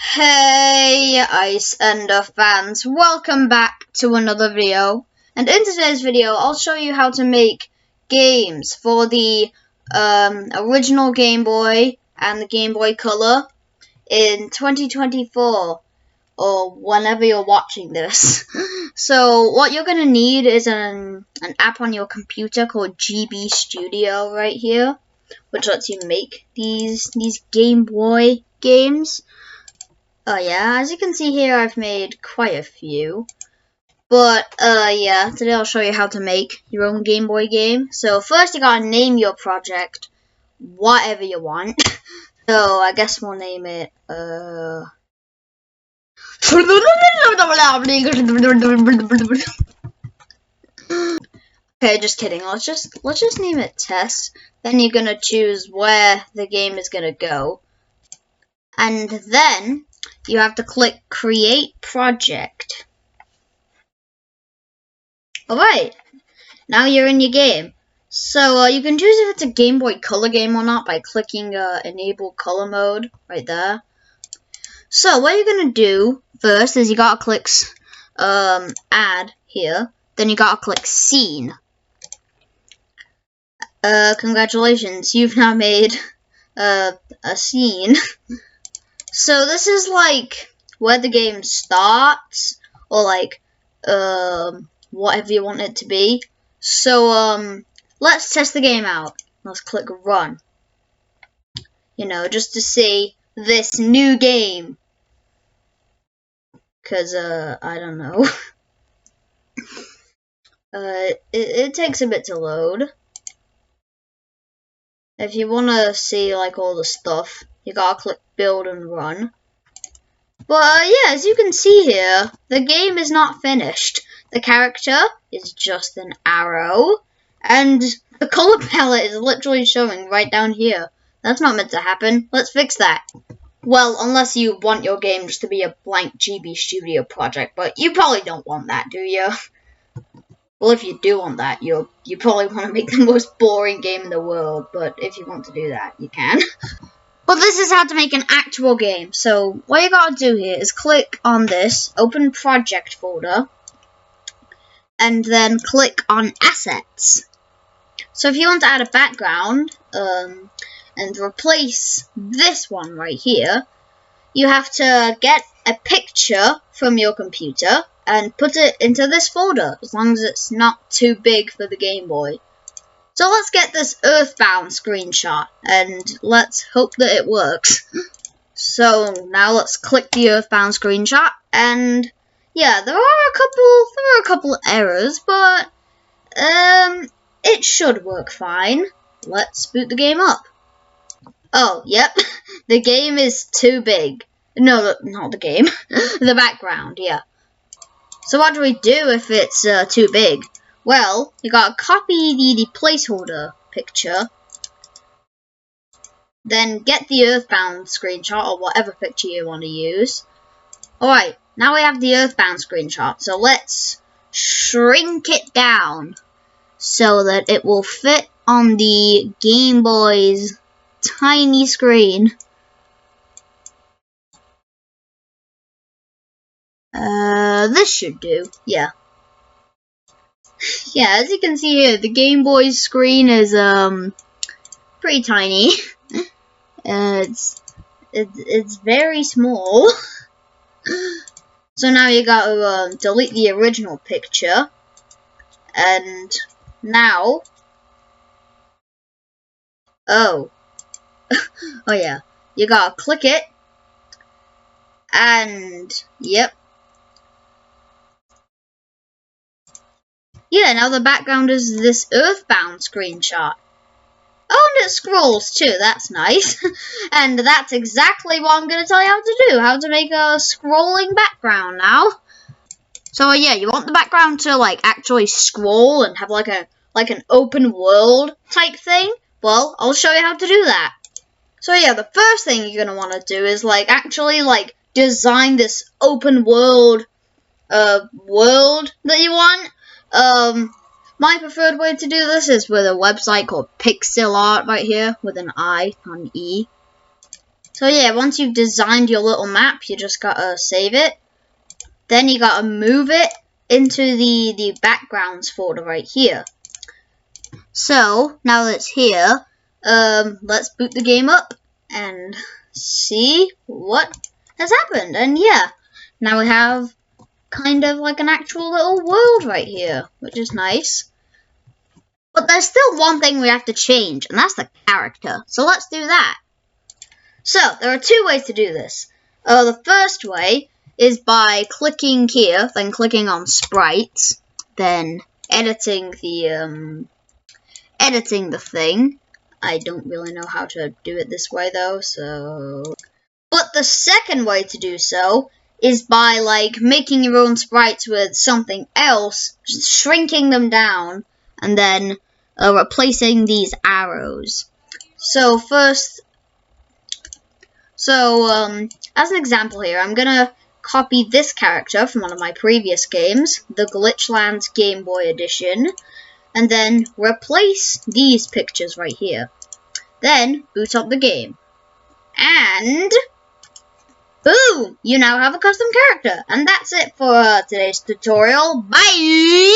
Hey Ice Ender fans, welcome back to another video. And in today's video I'll show you how to make games for the original Game Boy and the Game Boy Color in 2024 or whenever you're watching this. So what you're going to need is an app on your computer called GB Studio right here, which lets you make these Game Boy games. Oh yeah, as you can see here, I've made quite a few. But, yeah, today I'll show you how to make your own Game Boy game. So first you gotta name your project whatever you want. So I guess we'll name it, Okay, just kidding. Let's just name it Test. Then you're gonna choose where the game is gonna go. And then you have to click Create Project. Alright, now you're in your game. So you can choose if it's a Game Boy Color game or not by clicking Enable Color Mode right there. So what you're going to do first is you got to click Add here. Then you got to click Scene. Congratulations, you've now made a scene. So this is like where the game starts, or like whatever you want it to be. So let's test the game out. Let's click Run. You know, just to see this new game. Cause I don't know. It takes a bit to load. If you wanna see like all the stuff, you gotta click Build and Run. But yeah, as you can see here, the game is not finished. The character is just an arrow, and the color palette is literally showing right down here. That's not meant to happen. Let's fix that. Well, unless you want your game just to be a blank GB Studio project, but you probably don't want that, do you? Well, if you do want that, you probably want to make the most boring game in the world, but if you want to do that, you can. But this is how to make an actual game. So what you gotta do here is click on this, open project folder, and then click on assets. So if you want to add a background, and replace this one right here, you have to get a picture from your computer and put it into this folder, as long as it's not too big for the Game Boy. So let's get this Earthbound screenshot, and let's hope that it works. So now let's click the Earthbound screenshot, and yeah, there are a couple errors, but it should work fine. Let's boot the game up. Oh, yep, the game is too big. No, not the game. The background, yeah. So what do we do if it's too big? Well, you gotta copy the placeholder picture, then get the Earthbound screenshot or whatever picture you want to use. Alright, now we have the Earthbound screenshot, so let's shrink it down so that it will fit on the Game Boy's tiny screen. This should do, yeah. Yeah, as you can see here, the Game Boy's screen is pretty tiny. It's very small. So now you got to delete the original picture, and now oh yeah, you gotta click it, and yep. Yeah, now the background is this Earthbound screenshot. Oh, and it scrolls too, that's nice. And that's exactly what I'm going to tell you how to do, how to make a scrolling background now. So yeah, you want the background to like actually scroll and have like an open world type thing? Well, I'll show you how to do that. So yeah, the first thing you're going to want to do is like actually like design this open world world that you want. My preferred way to do this is with a website called Pixel Art right here with an I, not an E. So yeah, once you've designed your little map, you just gotta save it. Then you gotta move it into the backgrounds folder right here. So now that it's here, let's boot the game up and see what has happened. And yeah, now we have kind of like an actual little world right here, which is nice. But there's still one thing we have to change, and that's the character. So let's do that. So there are two ways to do this. The first way is by clicking here, then clicking on sprites, then editing the thing. I don't really know how to do it this way though, so. But the second way to do so is by like making your own sprites with something else, shrinking them down, and then replacing these arrows. So first, as an example here, I'm gonna copy this character from one of my previous games, the Glitchlands Game Boy Edition, and then replace these pictures right here. Then boot up the game. And boom! You now have a custom character. And that's it for today's tutorial. Bye!